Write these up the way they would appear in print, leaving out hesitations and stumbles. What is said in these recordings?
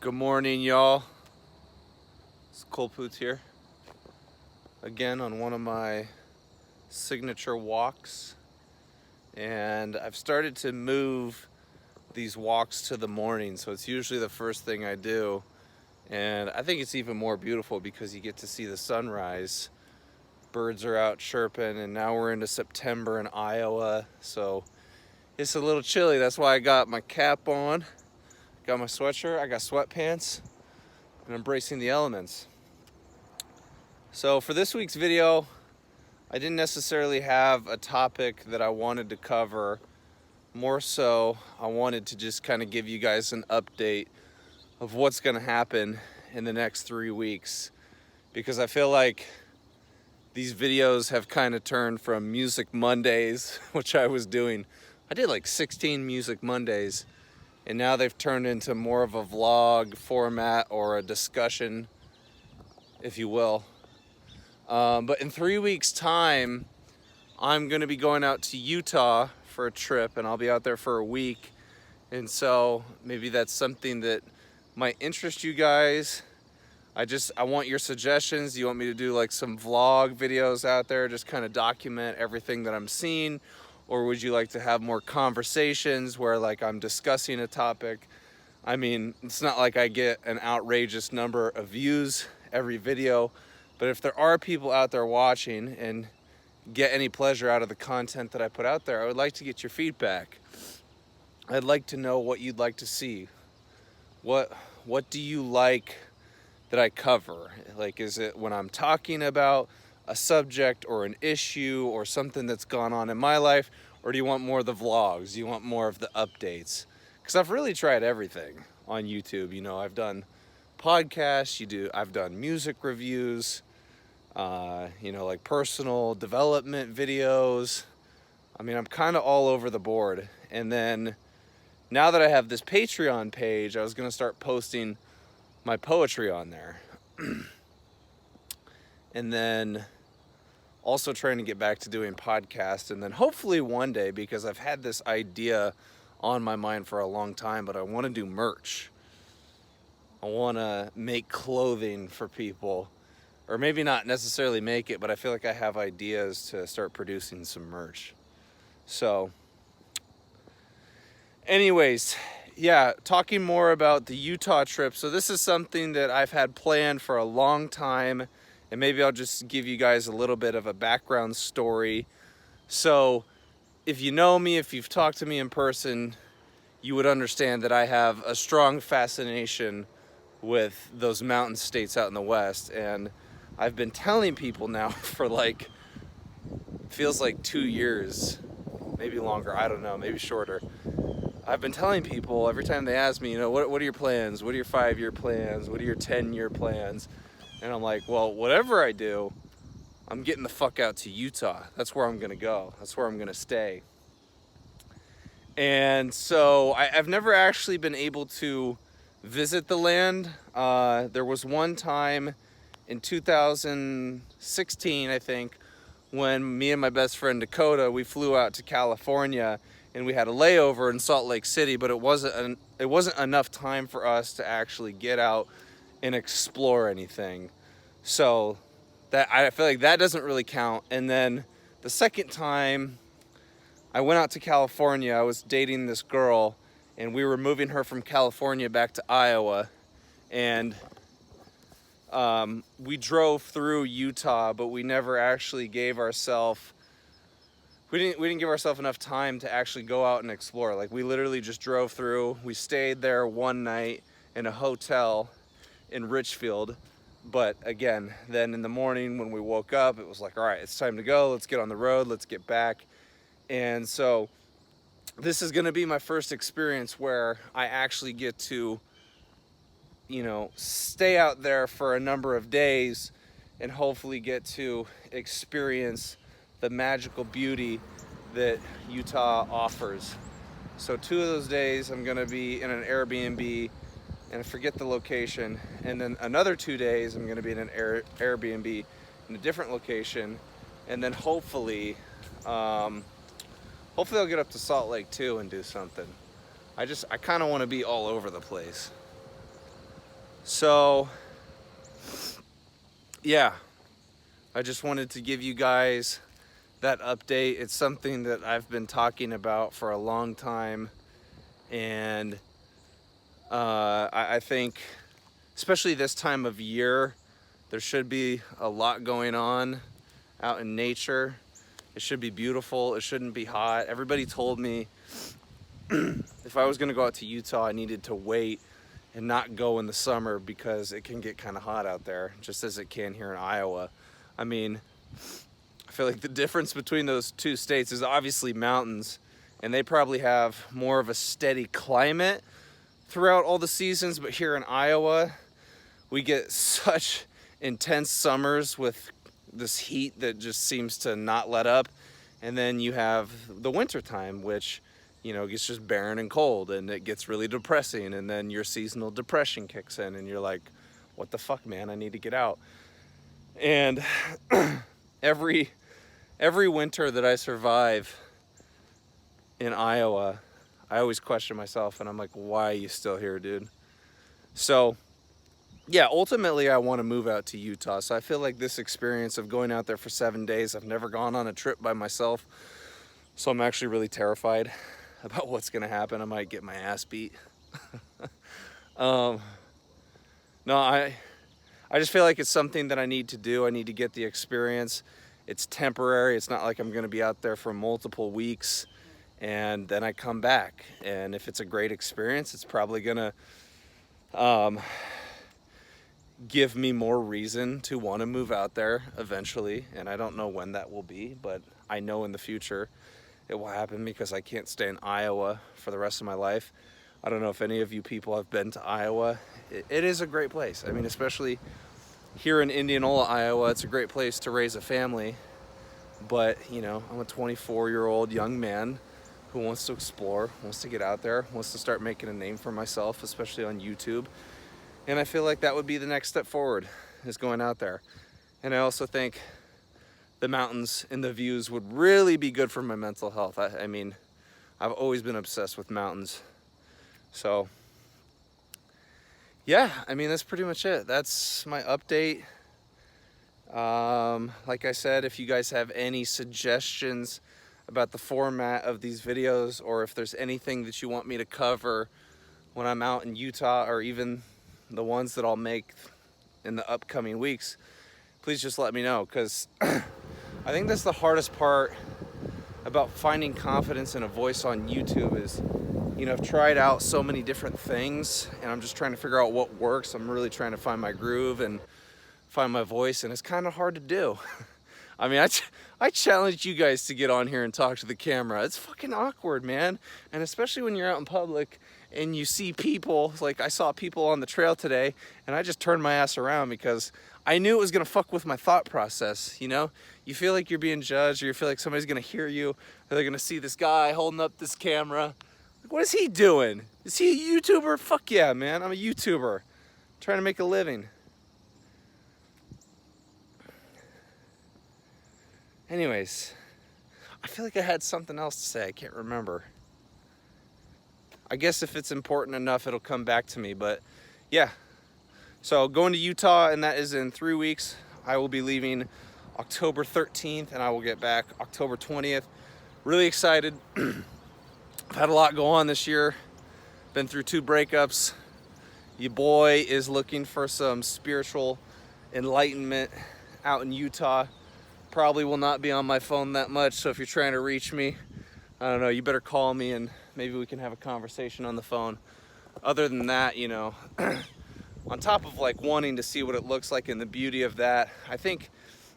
Good morning, y'all. It's Cole Poots here. Again on one of my signature walks. And I've started to move these walks to the morning, so it's usually the first thing I do. And I think it's even more beautiful because you get to see the sunrise. Birds are out chirping, and now we're into September in Iowa, so it's a little chilly. That's why I got my cap on, got my sweatshirt, I got sweatpants, and embracing the elements. So for this week's video, I didn't necessarily have a topic that I wanted to cover. More so, I wanted to just kind of give you guys an update of what's going to happen in the next 3 weeks, because I feel like these videos have kind of turned from Music Mondays, which I was doing. I did like 16 Music Mondays, and now they've turned into more of a vlog format or a discussion, if you will. But in 3 weeks' time, I'm going to be going out to Utah for a trip, and I'll be out there for a week. And so maybe that's something that might interest you guys. I want your suggestions. Do you want me to do like some vlog videos out there, just kind of document everything that I'm seeing? Or would you like to have more conversations where like I'm discussing a topic? I mean, it's not like I get an outrageous number of views every video, but if there are people out there watching and get any pleasure out of the content that I put out there, I would like to get your feedback. I'd like to know what you'd like to see. What do you like that I cover? Like, is it when I'm talking about a subject or an issue or something that's gone on in my life? Or do you want more of the vlogs? Do you want more of the updates? Because I've really tried everything on YouTube. You know, I've done podcasts, I've done music reviews, like personal development videos. I mean, I'm kind of all over the board. And then now that I have this Patreon page, I was going to start posting my poetry on there. And then also trying to get back to doing podcasts. And then hopefully one day, because I've had this idea on my mind for a long time, but I want to do merch. I want to make clothing for people. Or maybe not necessarily make it, but I feel like I have ideas to start producing some merch. So, anyways, yeah, talking more about the Utah trip. So this is something that I've had planned for a long time, and maybe I'll just give you guys a little bit of a background story. So if you know me, if you've talked to me in person, you would understand that I have a strong fascination with those mountain states out in the West. And I've been telling people now for like, feels like 2 years, maybe longer, I don't know, maybe shorter. I've been telling people every time they ask me, what are your plans? What are your 5-year plans? What are your 10-year plans? And I'm like, well, whatever I do, I'm getting the fuck out to Utah. That's where I'm going to go. That's where I'm going to stay. And so I've never actually been able to visit the land. There was one time in 2016, I think, when me and my best friend Dakota, we flew out to California, and we had a layover in Salt Lake City, but it wasn't enough time for us to actually get out and explore anything. So that, I feel like that doesn't really count. And then the second time I went out to California, I was dating this girl, and we were moving her from California back to Iowa, and we drove through Utah, but we never actually gave ourselves we didn't give ourselves enough time to actually go out and explore. Like, we literally just drove through. We stayed there one night in a hotel in Richfield. But again, then in the morning when we woke up, it was like, all right, it's time to go. Let's get on the road. Let's get back. And so this is going to be my first experience where I actually get to, stay out there for a number of days and hopefully get to experience the magical beauty that Utah offers. So 2 of those days I'm going to be in an Airbnb, and I forget the location, and then another 2 days I'm going to be in an Airbnb in a different location, and then hopefully I'll get up to Salt Lake too and do something. I kind of want to be all over the place. So, yeah, I just wanted to give you guys that update. It's something that I've been talking about for a long time, and I think, especially this time of year, there should be a lot going on out in nature. It should be beautiful. It shouldn't be hot. Everybody told me if I was going to go out to Utah, I needed to wait and not go in the summer because it can get kind of hot out there, just as it can here in Iowa. I mean, I feel like the difference between those two states is obviously mountains, and they probably have more of a steady climate throughout all the seasons. But here in Iowa, we get such intense summers with this heat that just seems to not let up. And then you have the winter time, which, you know, gets just barren and cold, and it gets really depressing. And then your seasonal depression kicks in, and you're like, what the fuck, man, I need to get out. And every winter that I survive in Iowa, I always question myself, and I'm like, why are you still here, dude? So yeah, ultimately I want to move out to Utah. So I feel like this experience of going out there for 7 days, I've never gone on a trip by myself, so I'm actually really terrified about what's going to happen. I might get my ass beat. No, I just feel like it's something that I need to do. I need to get the experience. It's temporary. It's not like I'm going to be out there for multiple weeks and then I come back. And if it's a great experience, it's probably going to give me more reason to want to move out there eventually. And I don't know when that will be, but I know in the future it will happen because I can't stay in Iowa for the rest of my life. I don't know if any of you people have been to Iowa. It is a great place. I mean, especially here in Indianola, Iowa, it's a great place to raise a family. But, you know, I'm a 24-year-old young man who wants to explore, wants to get out there, wants to start making a name for myself, especially on YouTube. And I feel like that would be the next step forward, is going out there. And I also think the mountains and the views would really be good for my mental health. I mean, I've always been obsessed with mountains. So, yeah, I mean, that's pretty much it. That's my update. Like I said, if you guys have any suggestions about the format of these videos, or if there's anything that you want me to cover when I'm out in Utah, or even the ones that I'll make in the upcoming weeks, please just let me know, because I think that's the hardest part about finding confidence in a voice on YouTube is, you know, I've tried out so many different things and I'm just trying to figure out what works. I'm really trying to find my groove and find my voice, and it's kind of hard to do. I mean, I challenge you guys to get on here and talk to the camera. It's fucking awkward, man. And especially when you're out in public and you see people, like I saw people on the trail today, and I just turned my ass around because I knew it was gonna fuck with my thought process, you know? You feel like you're being judged, or you feel like somebody's gonna hear you, or they're gonna see this guy holding up this camera. Like, what is he doing? Is he a YouTuber? Fuck yeah, man, I'm a YouTuber. Trying to make a living. Anyways, I feel like I had something else to say. I can't remember. I guess if it's important enough, it'll come back to me. But yeah, so going to Utah, and that is in 3 weeks. I will be leaving October 13th, and I will get back October 20th. Really excited. I've had a lot go on this year. Been through 2 breakups. Your boy is looking for some spiritual enlightenment out in Utah. Probably will not be on my phone that much, so if you're trying to reach me, I don't know, you better call me and maybe we can have a conversation on the phone. Other than that, you know, on top of like wanting to see what it looks like and the beauty of that, I think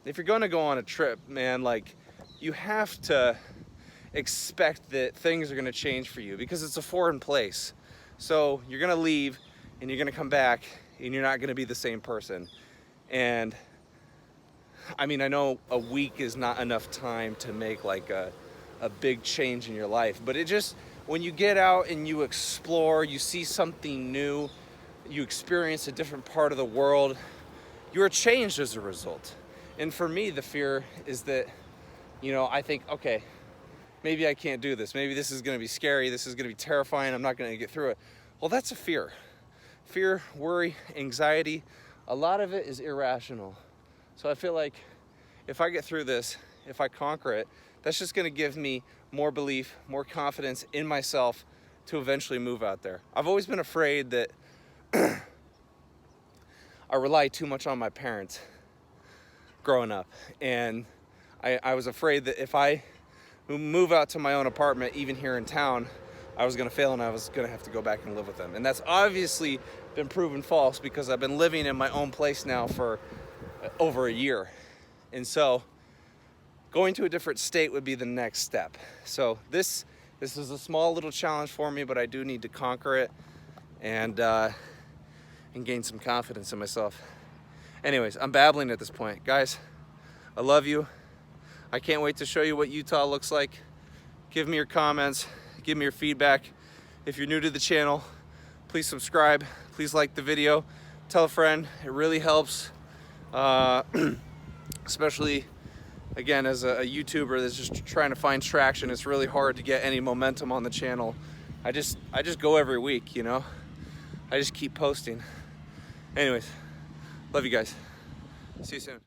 if you're gonna go on a trip, man, like, you have to expect that things are gonna change for you because it's a foreign place. So you're gonna leave and you're gonna come back and you're not gonna be the same person. And I mean, I know a week is not enough time to make like a big change in your life, but it just, when you get out and you explore, you see something new, you experience a different part of the world, you're changed as a result. And for me, the fear is that, you know, I think, okay, maybe I can't do this. Maybe this is going to be scary. This is going to be terrifying. I'm not going to get through it. Well, that's a fear. fear, worry, anxiety, a lot of it is irrational. So I feel like if I get through this, if I conquer it, that's just gonna give me more belief, more confidence in myself to eventually move out there. I've always been afraid that I rely too much on my parents growing up. And I was afraid that if I move out to my own apartment, even here in town, I was gonna fail and I was gonna have to go back and live with them. And that's obviously been proven false because I've been living in my own place now for over a year. And so going to a different state would be the next step. So this is a small little challenge for me, but I do need to conquer it and gain some confidence in myself. Anyways, I'm babbling at this point. Guys, I love you. I can't wait to show you what Utah looks like. Give me your comments, give me your feedback. If you're new to the channel, please subscribe, please like the video, tell a friend, it really helps. Especially, again, as a YouTuber that's just trying to find traction, it's really hard to get any momentum on the channel. I just go every week, you know? I just keep posting. Anyways, love you guys. See you soon.